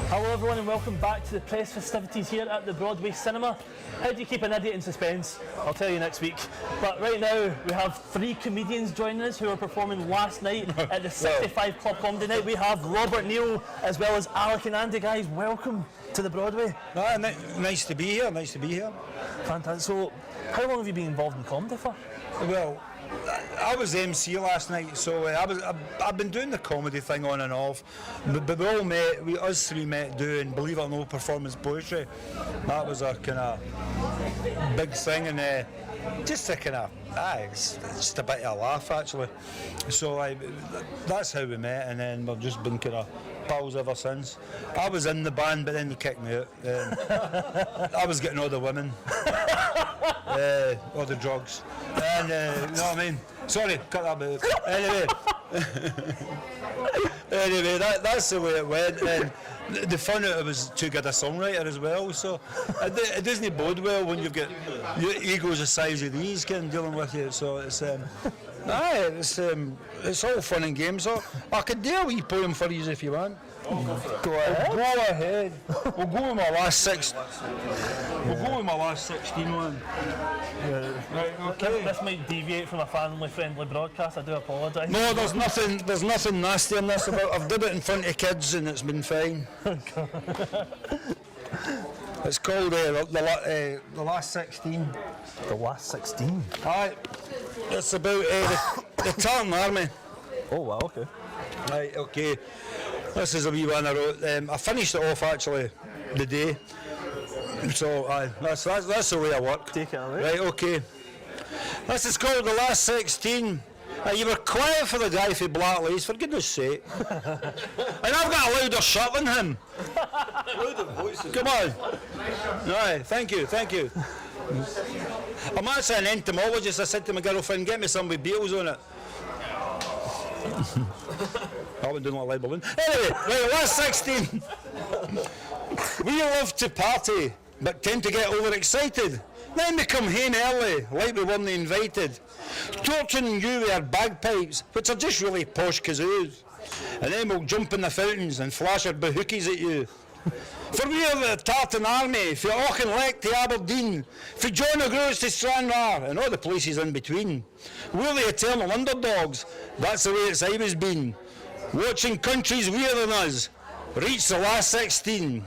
Hello everyone and welcome back to the press festivities here at the Broadway Cinema. How do you keep an idiot in suspense? I'll tell you next week. But right now we have three comedians joining us who were performing last night at the 65 Club Comedy Night. We have Robert Neal as well as Alec and Andy. Guys, welcome to the Broadway. Nice to be here, Fantastic. So, how long have you been involved in comedy for? Well, I was the MC last night, so I've been doing the comedy thing on and off. But us three met doing, believe it or not, performance poetry. That was a kind of big thing, and just a kind of, it's just a bit of a laugh actually. So that's how we met, and then we've just been kind of pals ever since. I was in the band, but then they kicked me out. I was getting all the women, all the drugs, and you know what I mean. Sorry, cut that bit. Anyway, that's the way it went. And the fun out of it was too good a songwriter as well. So it doesn't bode well when you've got your egos the size of these dealing with you. So it's it's all fun and games. So I could do a wee poem for you if you want. Go ahead. We'll go with my last 16 one. Right, okay. This might deviate from a family-friendly broadcast. I do apologise. No, there's nothing nasty in this. I've did it in front of kids and it's been fine. It's called the last 16. The last 16. Aye. It's about the Tartan Army. Oh wow, okay. Right, okay. This is a wee one I wrote. I finished it off actually the day. So that's the way I work. Take it away. Right, okay. This is called The Last 16. You were quiet for the guy for Blacklace, for goodness sake. And I've got a louder shirt than him. Louder voices. Come on. Right, thank you. I'm actually an entomologist. I said to my girlfriend, get me some with beetles on it. I wouldn't do like light balloon. Anyway, right, last 16. We love to party, but tend to get overexcited. Then we come home early, like we weren't invited. Torturing you with our bagpipes, which are just really posh kazoos. And then we'll jump in the fountains and flash our bahookies at you. For we are the Tartan Army, from Auchinleck to Aberdeen, from John O'Groats to Stranraer, and all the places in between. We're the eternal underdogs, that's the way it's always been. Watching countries weirder than us reach the last 16.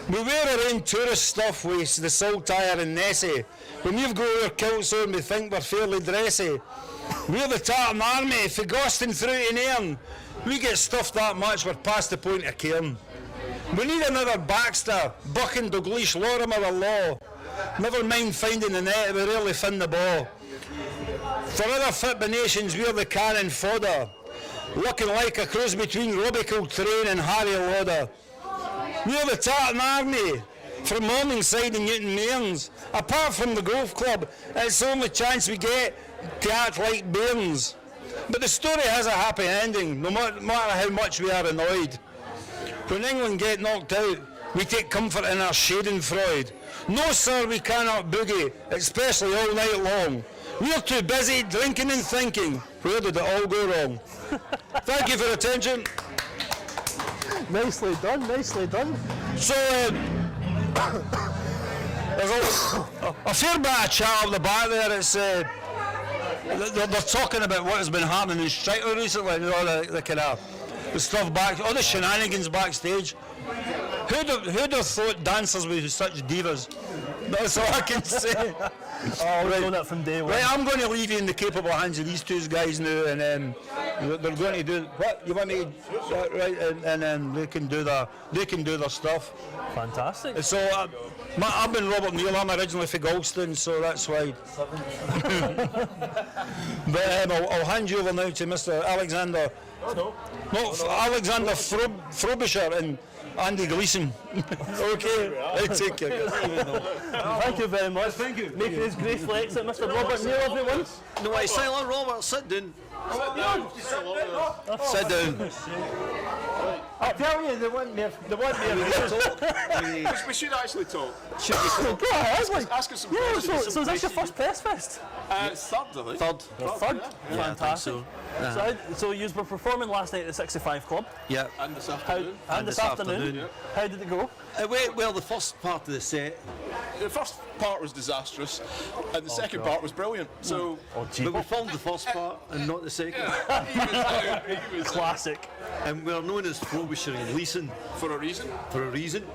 We wear our own tourist stuff with the Saltire and Nessie. When we've got our kilts on, we think we're fairly dressy. We're the Tartan Army, for Goston through to Nairn. We get stuffed that much, we're past the point of cairn. We need another Baxter, Buchan, Dalgleish, Lorimer or Law. Never mind finding the net, we rarely find the ball. For other football nations, we're the cannon fodder, looking like a cross between Robbie Coltrane and Harry Lauder. We're the Tartan Army, from Morningside and Newton Mearns. Apart from the golf club, it's the only chance we get to act like bairns. But the story has a happy ending, no matter how much we are annoyed. When England get knocked out, we take comfort in our Schadenfreude. No sir, we cannot boogie, especially all night long. We're too busy drinking and thinking. Where did it all go wrong? Thank you for your attention. Nicely done. So, there's a fair bit of chat up the back there. It's, they're talking about what has been happening in Striker recently, you know, the kind of the stuff back, all the shenanigans backstage. Who'd have thought dancers were such divas? That's all I can say. We've known that from day one. Right, I'm going to leave you in the capable hands of these two guys now, and they're going to do what you want me to, right, and then they can do their stuff. Fantastic. So I've been Robert Neal. I'm originally from Galston, so that's why. But I'll hand you over now to Mr. Alexander. Alexander Frobisher and Andy Gleason. Okay, I take care. Thank you very much. Thank you. Making his graceful exit, Mr. Robert Neal, everyone. No, wait, silent Robert, sit down. Sit down. I tell you, they want me to talk. We should actually talk. Should we talk? Go ahead, Ask us some questions. So is this your first press fest? Third, I think. Third? Yeah, Fantastic. So you were performing last night at the 65 Club. Yeah. And this How, afternoon. and this afternoon. Yeah. How did it go? Well, the first part of the set, The first part was disastrous, and the second part was brilliant. So, Oh, gee. but we filmed the first part and not the second. he was Classic. And we're known as Frobisher Gleason for a reason. for a reason.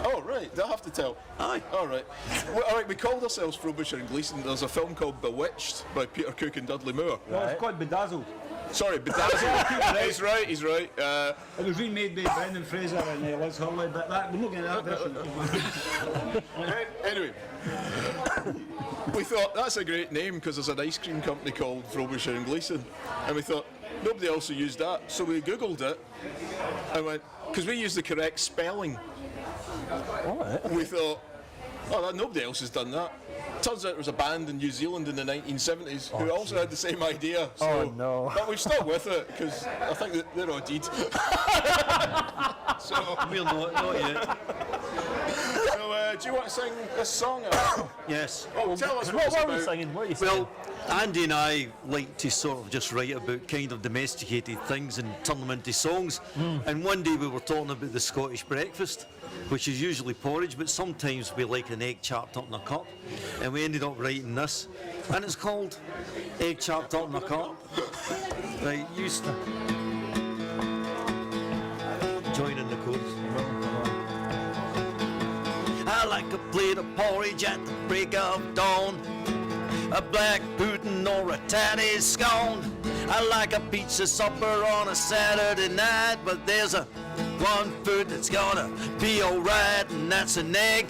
Oh, right, they'll have to tell. Aye. All right. Well, all right, we called ourselves Frobisher and Gleason. There's a film called Bewitched by Peter Cook and Dudley Moore. No, it's called Bedazzled. Sorry, Bedazzled. He's right, he's right. It was remade by Brendan Fraser and Liz Hurley, but we're not getting that version. Anyway, we thought that's a great name because there's an ice cream company called Frobisher and Gleason, and we thought nobody else will use that, so we googled it and went because we used the correct spelling. We thought, nobody else has done that. Turns out there was a band in New Zealand in the 1970s who also had the same idea. So, Oh, no. But we've stuck with it because I think that they're audited. So, We're not yet. do you want to sing this song? Yes. Oh, tell us what What it's were we about. singing? What are you singing? Well, Andy and I like to sort of just write about kind of domesticated things and turn them into songs. And one day we were talking about the Scottish breakfast, which is usually porridge, but sometimes we like an egg chopped up in a cup. And we ended up writing this, and it's called Egg Chopped Up in a Cup. Right, join in the chorus. I like a plate of porridge at the break of dawn, a black pudding or a tatty scone. I like a pizza supper on a Saturday night, but there's a one food that's gonna be alright, and that's an egg.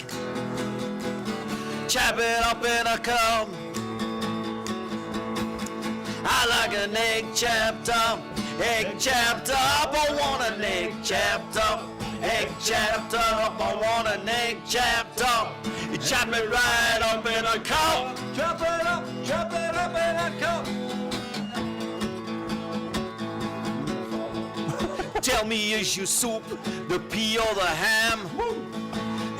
Chop it up in a cup. I like an egg chopped up, egg chopped up. I want an egg chopped up, egg chopped up. I want an egg chopped up. You chop it right up in a cup. Chop it up in a cup. Tell me, is your soup the pea or the ham?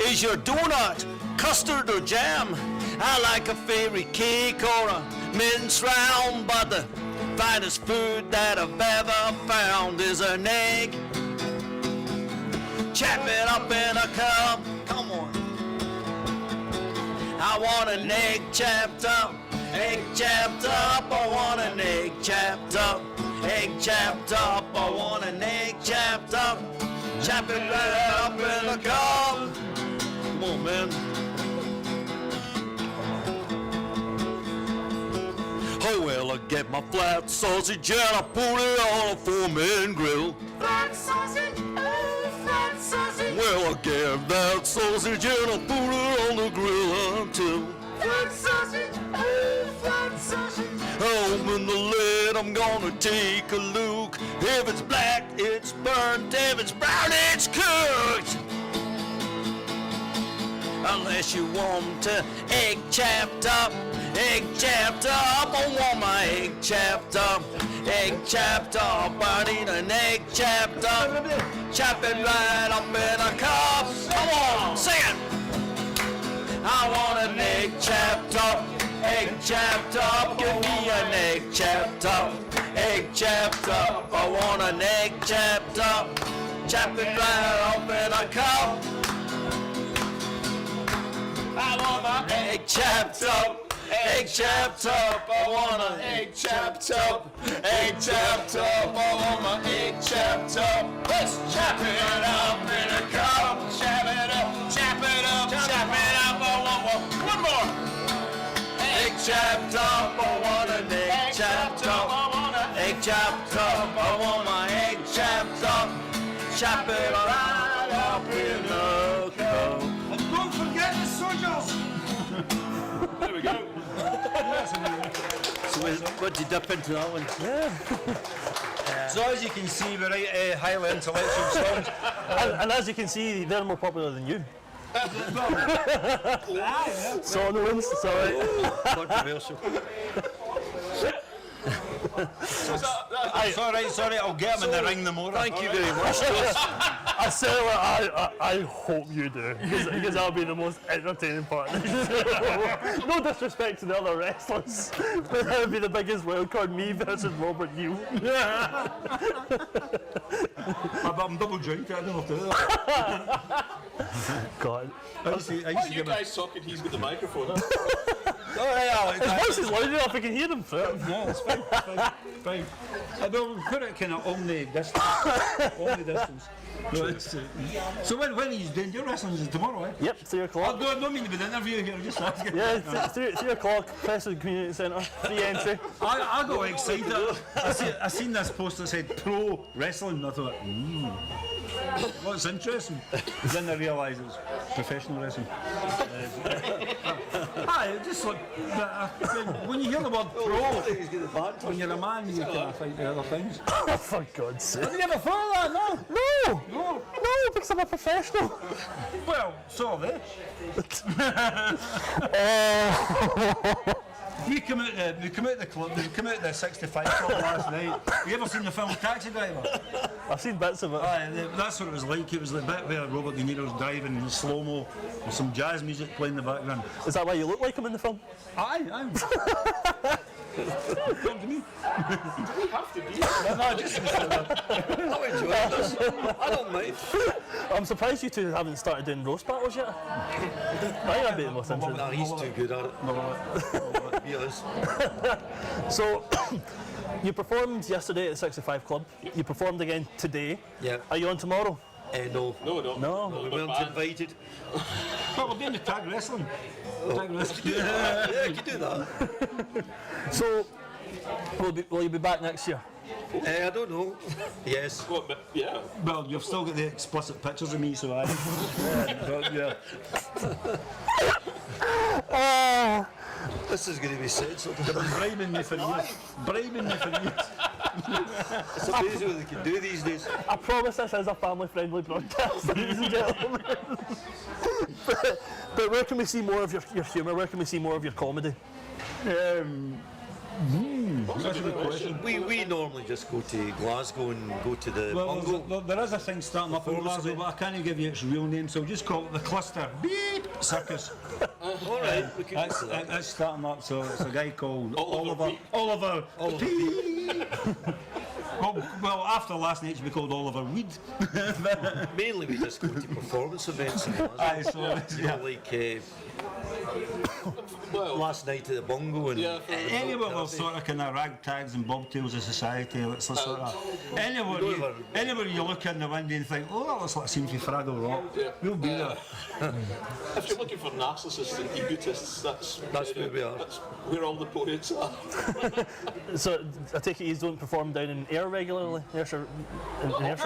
Is your donut custard or jam? I like a fairy cake or a mince round, but the finest food that I've ever found is an egg. Chop it up in a cup. Come on. I want an egg chopped up, egg chopped up. I want an egg chopped up, egg chopped up. I want an egg chopped up. Chop it right up in a cup. Come on, man. Oh, well, I get my flat sausage and I put it on a four-man grill. Flat sausage, oh, flat sausage. Well, I get that sausage and I put it on the grill until Flat sausage, oh, flat sausage. open the lid, I'm gonna take a look. If it's black, it's burnt. If it's brown, it's cooked. Unless you want to egg chopped up, egg chopped up. I want my egg chopped up, egg chopped up. I need an egg chopped up. Chop it right up in a cup. Come on, sing it. I want an egg chopped up, egg chopped up. Give me an egg chopped up, egg chopped up. I want an egg chopped up. Chop it right up in a cup. I want my egg chopped up, egg chopped up. I want an egg chopped up, egg chopped up. I want my egg chopped up. Let's chop it up in a cup. Chop it up, chop it up, chop it up. I want one more. Egg chopped up. I want an egg chopped up. I want an egg chopped up. I want my egg chopped up. Chop it right up in a cup. Don't forget the soldiers! There we go. So what did you dip into that one? So as you can see, we write highly intellectual songs. And as you can see, they're more popular than you. So no one's sorry. Controversial. Sorry, I'll get them in the ring tomorrow. Thank you very much. I hope you do, because that'll be the most entertaining part of the show. No disrespect to the other wrestlers, but that would be the biggest wildcard, me versus Robert New. I'm double jointed, I don't know if to do that. God. I used to You give guys talking, he's got the microphone. Huh? His voice is loud enough, I can hear him through it. No, it's fine, fine. I will put it kind of omni-distance. No, so when are you doing your wrestling? Is it tomorrow, eh? Yep, 3 o'clock. I don't mean to be the interview here, just asking. Yeah, 3 o'clock, Prestwick Community Centre, free entry. I got excited. I seen this post that said pro wrestling, and I thought, well, it's interesting. Then I realised it was professional wrestling. Aye, just like, when you hear the word pro, when you're a man, you kind of think the other things. Oh, for God's sake. Have you ever thought of that? No, because I'm a professional. Well, so are they. We come out the club. We come out the 65 club last night. Have you ever seen the film Taxi Driver? I've seen bits of it. Aye, that's what it was like. It was the bit where Robert De Niro's driving in slow-mo with some jazz music playing in the background. Is that why you look like him in the film? Aye. Come to me. We have to do No, just I'm enjoying this. I don't mind. I'm surprised you two haven't started doing roast battles yet. I think that'd be the most interesting. No, he's too good at it. He is. So, you performed yesterday at the 65 Club. You performed again today. Yeah. Are you on tomorrow? No. No. We weren't invited. Well, we're doing the tag wrestling. Tag wrestling. Yeah, you can do that. So, will you be back next year? I don't know. Yes. Yeah. Well, you've still got the explicit pictures of me, so I. This is going to be censored. They've been bribing me for years. It's amazing what they can do these days. I promise this is a family-friendly broadcast, ladies and gentlemen. but where can we see more of your humour? Where can we see more of your comedy? That's a good question. We normally just go to Glasgow and go to the Bungle. There is a thing starting up in Glasgow, but I can't give you its real name, so just call it the Cluster Beep Circus. All right, we can do that. That's starting up, so it's a guy called Oliver Beep. Well, after last night, it should be called Oliver Weed. Mainly we just go to performance events in Glasgow. Aye, so You know, like last night at the Bungle and anywhere with sort of kind of ragtags and bobtails of society, it's sort of anywhere you look in the window and think, oh, that looks like a scene from Fraggle Rock. We'll be there. If you're looking for narcissists and egotists, that's where we are. That's where all the poets are. So, I take it you don't perform down in Ayr regularly?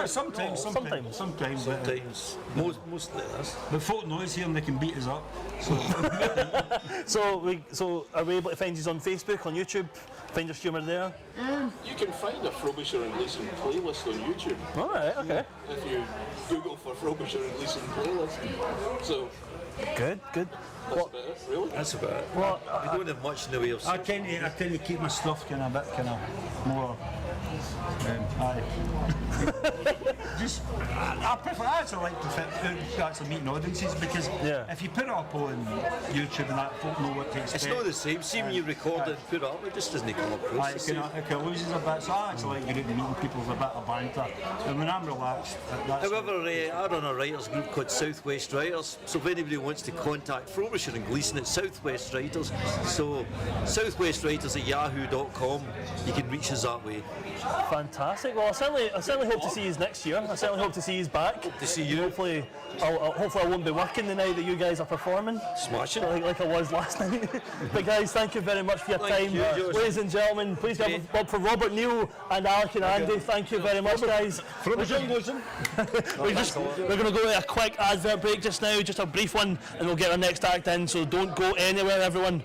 Sometimes. Mostly that's. But folk noise here and they can beat us up. So are we able to find you on Facebook, on YouTube? Find your humour there? You can find a Frobisher and Gleason playlist on YouTube. All right, okay. If you Google for Frobisher and Gleason playlist. So Good. that's about it, really. That's about it. Well, We don't have much in the way of. I tend to keep my stuff kind of more. Just, I prefer. I actually like to actually meeting audiences because if you put it up on YouTube and that, folk know what to expect. It's not the same. See when you record it and put it up, it just doesn't come across. It kind of loses a bit. So I actually like getting to meeting people with a bit of banter. And when I'm relaxed, that's. However, I run a writers group called Southwest Writers. So if anybody wants to contact Frobisher and Gleason, it's Southwest Writers. So southwestwriters@yahoo.com. You can reach us that way. fantastic. Well, I certainly hope to see you next year. I certainly hope to see you back. Hope to see you. Hopefully I won't be working the night that you guys are performing. Smashing. Like I was last night. But guys, thank you very much for your time. you, George. Ladies and gentlemen, please give it up for Robert Neal and Alec and Andy. Thank you very much, guys. We're going to go to a quick advert break just now, just a brief one, and we'll get our next act in, so don't go anywhere, everyone.